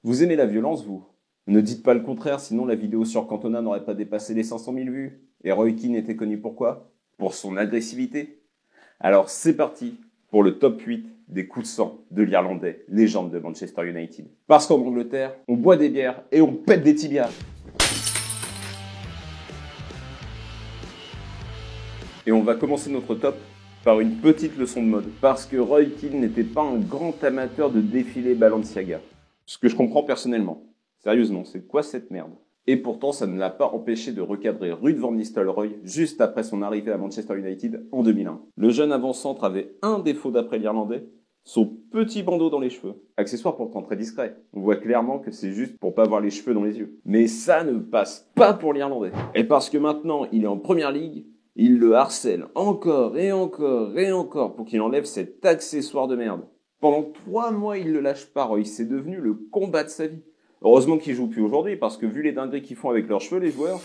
Vous aimez la violence, vous? Ne dites pas le contraire, sinon la vidéo sur Cantona n'aurait pas dépassé les 500 000 vues. Et Roy Keane était connu pour quoi? Pour son agressivité. Alors c'est parti pour le top 8 des coups de sang de l'Irlandais, légende de Manchester United. Parce qu'en Angleterre, on boit des bières et on pète des tibias. Et on va commencer notre top par une petite leçon de mode. Parce que Roy Keane n'était pas un grand amateur de défilé Balenciaga. Ce que je comprends personnellement. Sérieusement, c'est quoi cette merde? Et pourtant, ça ne l'a pas empêché de recadrer Ruud van Nistelrooy juste après son arrivée à Manchester United en 2001. Le jeune avant-centre avait un défaut d'après l'Irlandais, son petit bandeau dans les cheveux. Accessoire pourtant très discret. On voit clairement que c'est juste pour pas avoir les cheveux dans les yeux. Mais ça ne passe pas pour l'Irlandais. Et parce que maintenant, il est en première ligue, il le harcèle encore et encore et encore pour qu'il enlève cet accessoire de merde. Pendant 3 mois, il le lâche pas, Roy. C'est devenu le combat de sa vie. Heureusement qu'ils jouent plus aujourd'hui, parce que vu les dingueries qu'ils font avec leurs cheveux, les joueurs,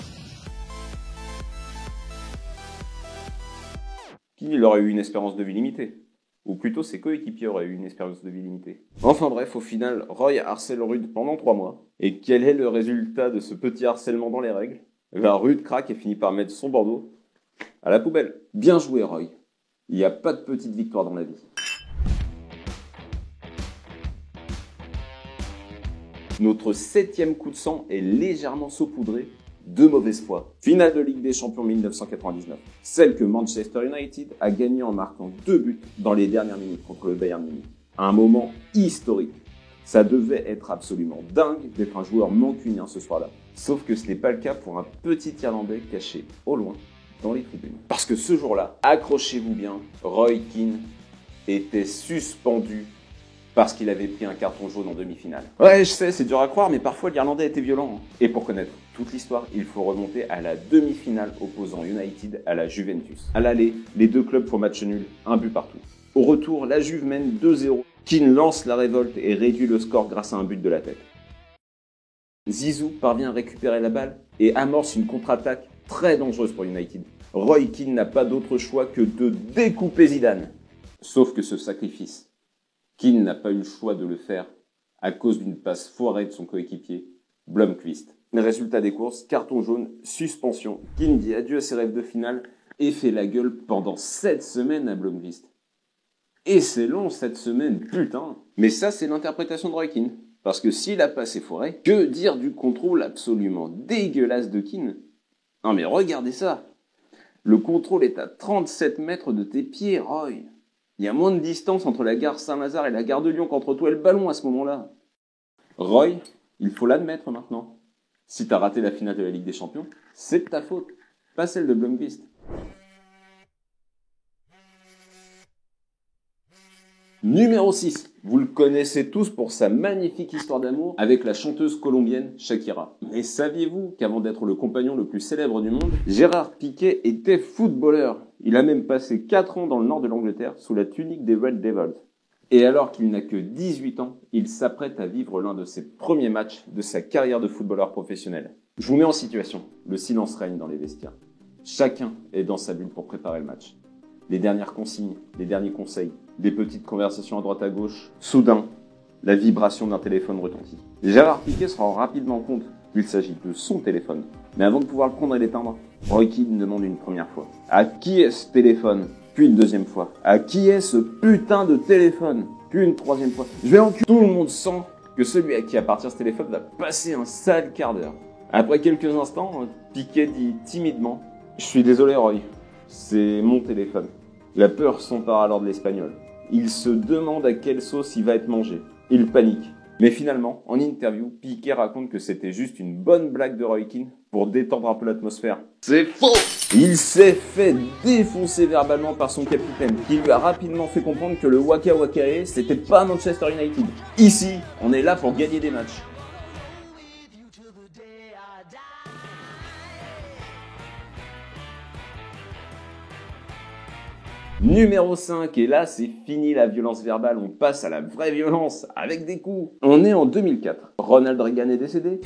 qu'il aurait eu une espérance de vie limitée. Ou plutôt, ses coéquipiers auraient eu une espérance de vie limitée. Enfin bref, au final, Roy harcèle Ruud pendant 3 mois. Et quel est le résultat de ce petit harcèlement dans les règles? Ruud craque et finit par mettre son bandeau à la poubelle. Bien joué, Roy. Il n'y a pas de petite victoire dans la vie. Notre 7e coup de sang est légèrement saupoudré de mauvaise foi. Finale de Ligue des Champions 1999. Celle que Manchester United a gagnée en marquant 2 buts dans les dernières minutes contre le Bayern Munich. Un moment historique. Ça devait être absolument dingue d'être un joueur mancunien ce soir-là. Sauf que ce n'est pas le cas pour un petit Irlandais caché au loin dans les tribunes. Parce que ce jour-là, accrochez-vous bien, Roy Keane était suspendu parce qu'il avait pris un carton jaune en demi-finale. Ouais, je sais, c'est dur à croire, mais parfois l'Irlandais était violent. Et pour connaître toute l'histoire, il faut remonter à la demi-finale opposant United à la Juventus. À l'aller, les deux clubs font match nul, un but partout. Au retour, la Juve mène 2-0. Keane lance la révolte et réduit le score grâce à un but de la tête. Zizou parvient à récupérer la balle et amorce une contre-attaque très dangereuse pour United. Roy Keane n'a pas d'autre choix que de découper Zidane. Sauf que ce sacrifice, Keane n'a pas eu le choix de le faire à cause d'une passe foirée de son coéquipier, Blomqvist. Résultat des courses, carton jaune, suspension. Keane dit adieu à ses rêves de finale et fait la gueule pendant 7 semaines à Blomqvist. Et c'est long 7 semaines, putain. Mais ça, c'est l'interprétation de Roy Keane. Parce que s'il a pas ses foirées, que dire du contrôle absolument dégueulasse de Keane? Non mais regardez ça. Le contrôle est à 37 mètres de tes pieds, Roy. Il y a moins de distance entre la gare Saint-Lazare et la gare de Lyon qu'entre toi et le ballon à ce moment-là. Roy, il faut l'admettre maintenant. Si t'as raté la finale de la Ligue des Champions, c'est de ta faute, pas celle de Blomqvist. Numéro 6. Vous le connaissez tous pour sa magnifique histoire d'amour avec la chanteuse colombienne Shakira. Mais saviez-vous qu'avant d'être le compagnon le plus célèbre du monde, Gérard Piqué était footballeur? Il a même passé 4 ans dans le nord de l'Angleterre sous la tunique des Red Devils. Et alors qu'il n'a que 18 ans, il s'apprête à vivre l'un de ses premiers matchs de sa carrière de footballeur professionnel. Je vous mets en situation. Le silence règne dans les vestiaires. Chacun est dans sa bulle pour préparer le match. Les dernières consignes, les derniers conseils, des petites conversations à droite à gauche. Soudain, la vibration d'un téléphone retentit. Gérard Piqué se rend rapidement compte qu'il s'agit de son téléphone. Mais avant de pouvoir le prendre et l'éteindre, Roy Keane demande une première fois: à qui est ce téléphone? Puis une deuxième fois: à qui est ce putain de téléphone? Puis une troisième fois: je vais enculer. Tout le monde sent que celui à qui appartient ce téléphone va passer un sale quart d'heure. Après quelques instants, Piqué dit timidement: je suis désolé Roy, c'est mon téléphone. La peur s'empare alors de l'Espagnol. Il se demande à quelle sauce il va être mangé. Il panique. Mais finalement, en interview, Piqué raconte que c'était juste une bonne blague de Roy Keane pour détendre un peu l'atmosphère. C'est faux! Il s'est fait défoncer verbalement par son capitaine, qui lui a rapidement fait comprendre que le Waka Wakae, c'était pas Manchester United. Ici, on est là pour gagner des matchs. Numéro 5, et là c'est fini la violence verbale, on passe à la vraie violence, avec des coups. On est en 2004, Ronald Reagan est décédé.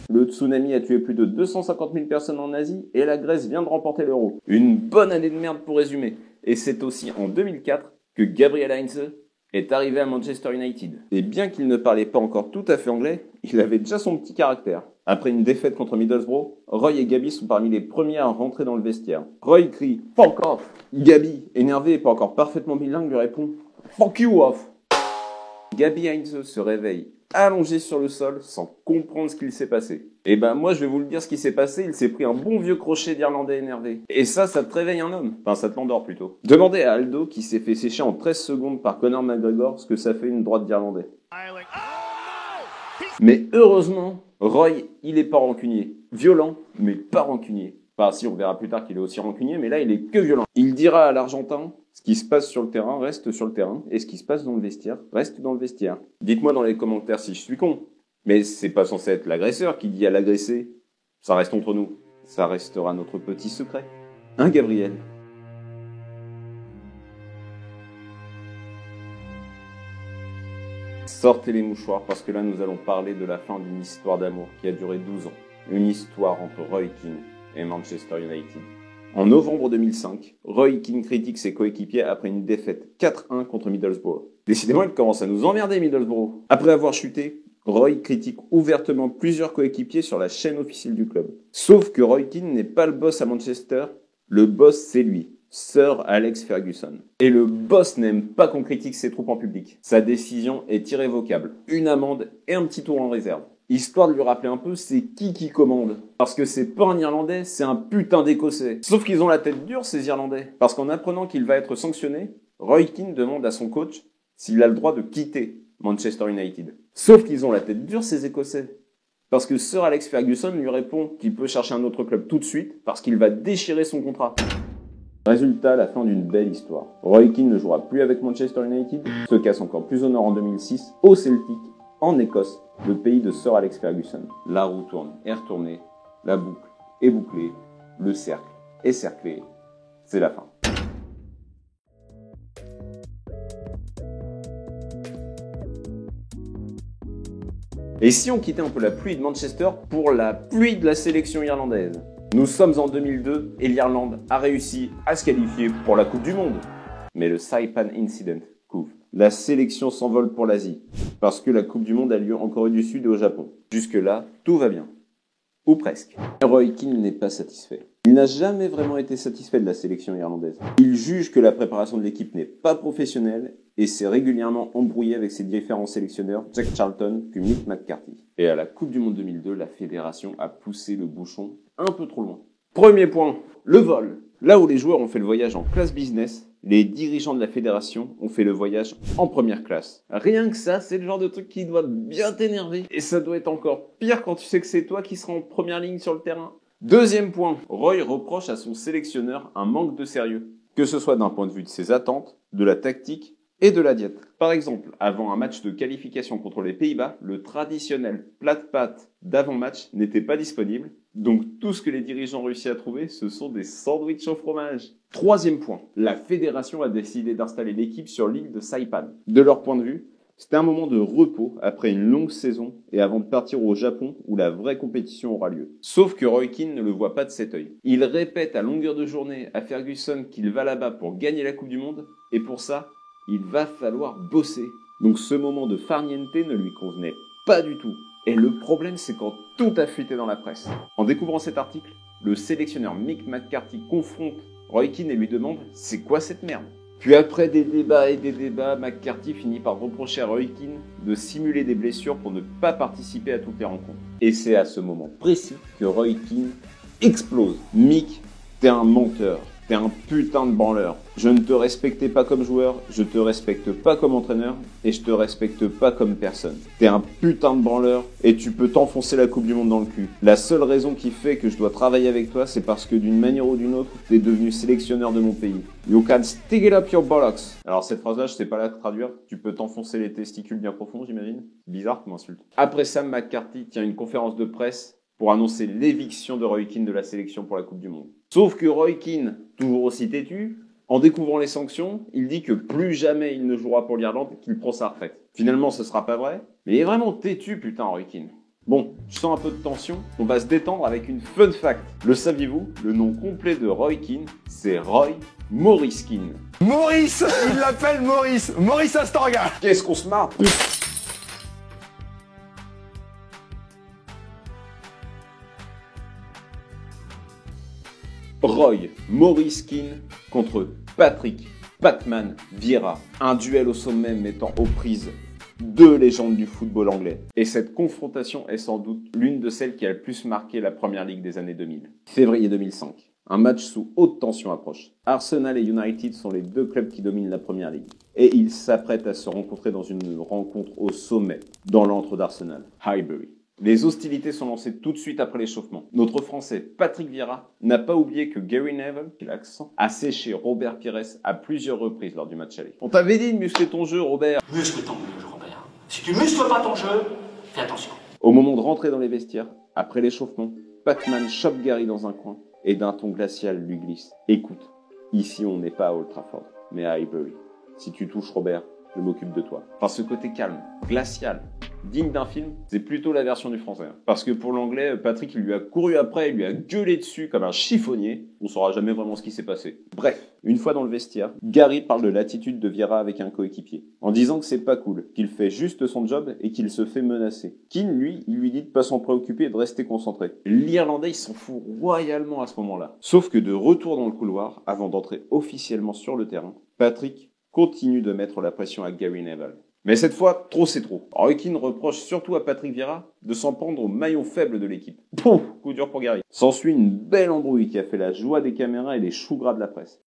Le tsunami a tué plus de 250 000 personnes en Asie et la Grèce vient de remporter l'euro. Une bonne année de merde pour résumer. Et c'est aussi en 2004 que Gabriel Heinze est arrivé à Manchester United. Et bien qu'il ne parlait pas encore tout à fait anglais, il avait déjà son petit caractère. Après une défaite contre Middlesbrough, Roy et Gabi sont parmi les premiers à rentrer dans le vestiaire. Roy crie « Fuck off !» Gabi, énervé et pas encore parfaitement bilingue, lui répond « Fuck you off !» Gabi Heinze se réveille allongé sur le sol sans comprendre ce qu'il s'est passé. Et ben moi je vais vous le dire ce qui s'est passé, il s'est pris un bon vieux crochet d'Irlandais énervé. Et ça te réveille un homme. Enfin ça te l'endort plutôt. Demandez à Aldo qui s'est fait sécher en 13 secondes par Conor McGregor ce que ça fait une droite d'Irlandais. Mais heureusement, Roy, il est pas rancunier. Violent, mais pas rancunier. Enfin si, on verra plus tard qu'il est aussi rancunier, mais là il est que violent. Il dira à l'Argentin, ce qui se passe sur le terrain reste sur le terrain, et ce qui se passe dans le vestiaire reste dans le vestiaire. Dites-moi dans les commentaires si je suis con. Mais c'est pas censé être l'agresseur qui dit à l'agressé. Ça reste entre nous. Ça restera notre petit secret. Hein, Gabriel ? Sortez les mouchoirs parce que là nous allons parler de la fin d'une histoire d'amour qui a duré 12 ans. Une histoire entre Roy Keane et Manchester United. En novembre 2005, Roy Keane critique ses coéquipiers après une défaite 4-1 contre Middlesbrough. Décidément, il commence à nous emmerder, Middlesbrough. Après avoir chuté, Roy critique ouvertement plusieurs coéquipiers sur la chaîne officielle du club. Sauf que Roy Keane n'est pas le boss à Manchester, le boss c'est lui, Sir Alex Ferguson. Et le boss n'aime pas qu'on critique ses troupes en public. Sa décision est irrévocable, une amende et un petit tour en réserve. Histoire de lui rappeler un peu c'est qui commande. Parce que c'est pas un Irlandais, c'est un putain d'Écossais. Sauf qu'ils ont la tête dure ces Irlandais. Parce qu'en apprenant qu'il va être sanctionné, Roy Keane demande à son coach s'il a le droit de quitter Manchester United. Sauf qu'ils ont la tête dure ces Écossais. Parce que Sir Alex Ferguson lui répond qu'il peut chercher un autre club tout de suite parce qu'il va déchirer son contrat. Résultat, la fin d'une belle histoire. Roy Keane ne jouera plus avec Manchester United, se casse encore plus au nord en 2006, au Celtic, en Écosse, le pays de Sir Alex Ferguson. La roue tourne et retournée, la boucle est bouclée, le cercle est cerclé, c'est la fin. Et si on quittait un peu la pluie de Manchester pour la pluie de la sélection irlandaise ? Nous sommes en 2002 et l'Irlande a réussi à se qualifier pour la Coupe du Monde. Mais le Saipan Incident couvre. La sélection s'envole pour l'Asie, parce que la Coupe du Monde a lieu en Corée du Sud et au Japon. Jusque-là, tout va bien. Ou presque. Roy Keane n'est pas satisfait. Il n'a jamais vraiment été satisfait de la sélection irlandaise. Il juge que la préparation de l'équipe n'est pas professionnelle et s'est régulièrement embrouillé avec ses différents sélectionneurs, Jack Charlton puis Mick McCarthy. Et à la Coupe du Monde 2002, la fédération a poussé le bouchon un peu trop loin. Premier point, le vol. Là où les joueurs ont fait le voyage en classe business, les dirigeants de la fédération ont fait le voyage en première classe. Rien que ça, c'est le genre de truc qui doit bien t'énerver. Et ça doit être encore pire quand tu sais que c'est toi qui seras en première ligne sur le terrain. Deuxième point, Roy reproche à son sélectionneur un manque de sérieux. Que ce soit d'un point de vue de ses attentes, de la tactique et de la diète. Par exemple, avant un match de qualification contre les Pays-Bas, le traditionnel plat-de-pâtes d'avant-match n'était pas disponible. Donc tout ce que les dirigeants ont réussi à trouver, ce sont des sandwichs au fromage. Troisième point, la fédération a décidé d'installer l'équipe sur l'île de Saipan. De leur point de vue, c'était un moment de repos après une longue saison et avant de partir au Japon où la vraie compétition aura lieu. Sauf que Roy Keane ne le voit pas de cet œil. Il répète à longueur de journée à Ferguson qu'il va là-bas pour gagner la Coupe du Monde et pour ça, il va falloir bosser. Donc ce moment de farniente ne lui convenait pas du tout. Et le problème, c'est quand tout a fuité dans la presse. En découvrant cet article, le sélectionneur Mick McCarthy confronte Roy Keane et lui demande « C'est quoi cette merde ?» Puis après des débats et des débats, McCarthy finit par reprocher à Roy Keane de simuler des blessures pour ne pas participer à toutes les rencontres. Et c'est à ce moment précis que Roy Keane explose. « Mick, t'es un menteur. T'es un putain de branleur. Je ne te respectais pas comme joueur, je te respecte pas comme entraîneur, et je te respecte pas comme personne. T'es un putain de branleur, et tu peux t'enfoncer la Coupe du Monde dans le cul. La seule raison qui fait que je dois travailler avec toi, c'est parce que d'une manière ou d'une autre, t'es devenu sélectionneur de mon pays. You can stick it up your bollocks. Alors cette phrase-là, je sais pas la traduire. Tu peux t'enfoncer les testicules bien profonds, j'imagine. Bizarre comme insulte. Après ça, McCarthy tient une conférence de presse pour annoncer l'éviction de Roy Keane de la sélection pour la Coupe du Monde. Sauf que Roy Keane, toujours aussi têtu, en découvrant les sanctions, il dit que plus jamais il ne jouera pour l'Irlande et qu'il prend sa retraite. Finalement, ce sera pas vrai, mais il est vraiment têtu, putain, Roy Keane. Bon, je sens un peu de tension, on va se détendre avec une fun fact. Le saviez-vous? Le nom complet de Roy Keane, c'est Roy Maurice Keane. Maurice, il l'appelle Maurice. Maurice Astorga. Qu'est-ce qu'on se marre? Roy Maurice Keane contre Patrick Batman Vieira. Un duel au sommet mettant aux prises deux légendes du football anglais. Et cette confrontation est sans doute l'une de celles qui a le plus marqué la première ligue des années 2000. Février 2005. Un match sous haute tension approche. Arsenal et United sont les deux clubs qui dominent la première ligue. Et ils s'apprêtent à se rencontrer dans une rencontre au sommet, dans l'antre d'Arsenal, Highbury. Les hostilités sont lancées tout de suite après l'échauffement. Notre Français, Patrick Vieira, n'a pas oublié que Gary Neville, qui a l'accent, a séché Robert Pires à plusieurs reprises lors du match aller. On t'avait dit de muscler ton jeu, Robert. Muscle ton jeu, Robert. Si tu muscles pas ton jeu, fais attention. Au moment de rentrer dans les vestiaires, après l'échauffement, Batman chope Gary dans un coin et d'un ton glacial lui glisse. Écoute, ici on n'est pas à Old Trafford, mais à Highbury. Si tu touches Robert, je m'occupe de toi. Enfin, ce côté calme, glacial, digne d'un film, c'est plutôt la version du français. Parce que pour l'anglais, Patrick, il lui a couru après, il lui a gueulé dessus comme un chiffonnier. On saura jamais vraiment ce qui s'est passé. Bref, une fois dans le vestiaire, Gary parle de l'attitude de Vieira avec un coéquipier, en disant que c'est pas cool, qu'il fait juste son job et qu'il se fait menacer. Keane, lui, il lui dit de pas s'en préoccuper et de rester concentré. L'Irlandais, il s'en fout royalement à ce moment-là. Sauf que de retour dans le couloir, avant d'entrer officiellement sur le terrain, Patrick continue de mettre la pression à Gary Neville. Mais cette fois, trop c'est trop. Roy Keane reproche surtout à Patrick Vieira de s'en prendre au maillon faible de l'équipe. Pouf, coup dur pour Gary. S'ensuit une belle embrouille qui a fait la joie des caméras et les choux gras de la presse.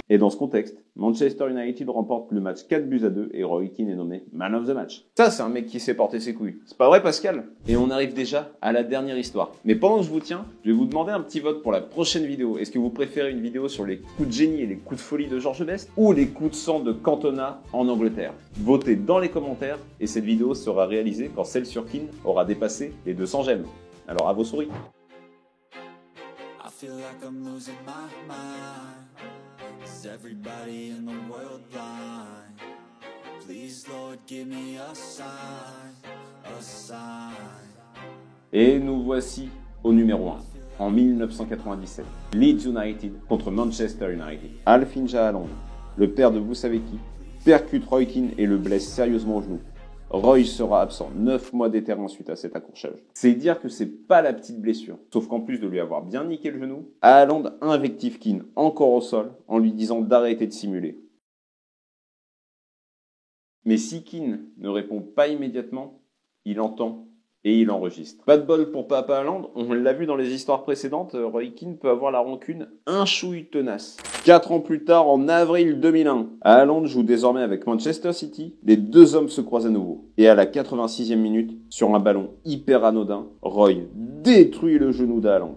Et dans ce contexte, Manchester United remporte le match 4-2 et Roy Keane est nommé Man of the Match. Ça, c'est un mec qui sait porter ses couilles. C'est pas vrai, Pascal? Et on arrive déjà à la dernière histoire. Mais pendant que je vous tiens, je vais vous demander un petit vote pour la prochaine vidéo. Est-ce que vous préférez une vidéo sur les coups de génie et les coups de folie de George Best ou les coups de sang de Cantona en Angleterre? Votez dans les commentaires et cette vidéo sera réalisée quand celle sur Keane aura dépassé les 200 j'aime. Alors à vos souris. I feel like I'm losing my mind. Is everybody in the world blind? Please, Lord, give me a sign, a sign. Et nous voici au numéro 1. En 1997, Leeds United contre Manchester United. Al Finja à Londres, le père de vous savez qui, percute Roy Keane et le blesse sérieusement au genou. Roy sera absent 9 mois des terrains suite à cet accrochage. C'est dire que c'est pas la petite blessure. Sauf qu'en plus de lui avoir bien niqué le genou, Haaland invective Keane encore au sol en lui disant d'arrêter de simuler. Mais si Keane ne répond pas immédiatement, il entend et il enregistre. Pas de bol pour Papa Haaland, on l'a vu dans les histoires précédentes, Roy Keane peut avoir la rancune un chouï tenace. 4 ans plus tard, en avril 2001, Haaland joue désormais avec Manchester City, les deux hommes se croisent à nouveau. Et à la 86e minute, sur un ballon hyper anodin, Roy détruit le genou d'Haaland.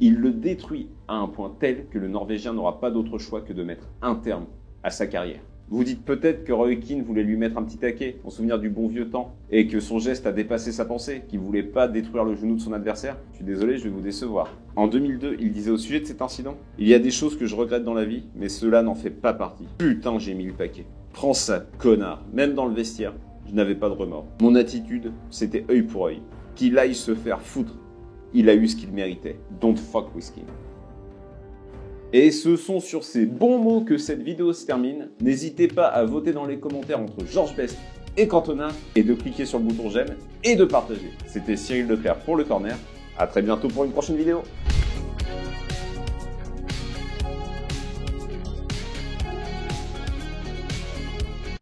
Il le détruit à un point tel que le Norvégien n'aura pas d'autre choix que de mettre un terme à sa carrière. Vous dites peut-être que Roy Keane voulait lui mettre un petit taquet, en souvenir du bon vieux temps, et que son geste a dépassé sa pensée, qu'il voulait pas détruire le genou de son adversaire. Je suis désolé, je vais vous décevoir. En 2002, il disait au sujet de cet incident: « Il y a des choses que je regrette dans la vie, mais cela n'en fait pas partie. Putain, j'ai mis le paquet. Prends ça, connard. » Même dans le vestiaire, je n'avais pas de remords. Mon attitude, c'était œil pour œil. Qu'il aille se faire foutre. Il a eu ce qu'il méritait. Don't fuck with Keane. Et ce sont sur ces bons mots que cette vidéo se termine. N'hésitez pas à voter dans les commentaires entre George Best et Cantona et de cliquer sur le bouton j'aime et de partager. C'était Cyril Leclerc pour Le Corner. À très bientôt pour une prochaine vidéo.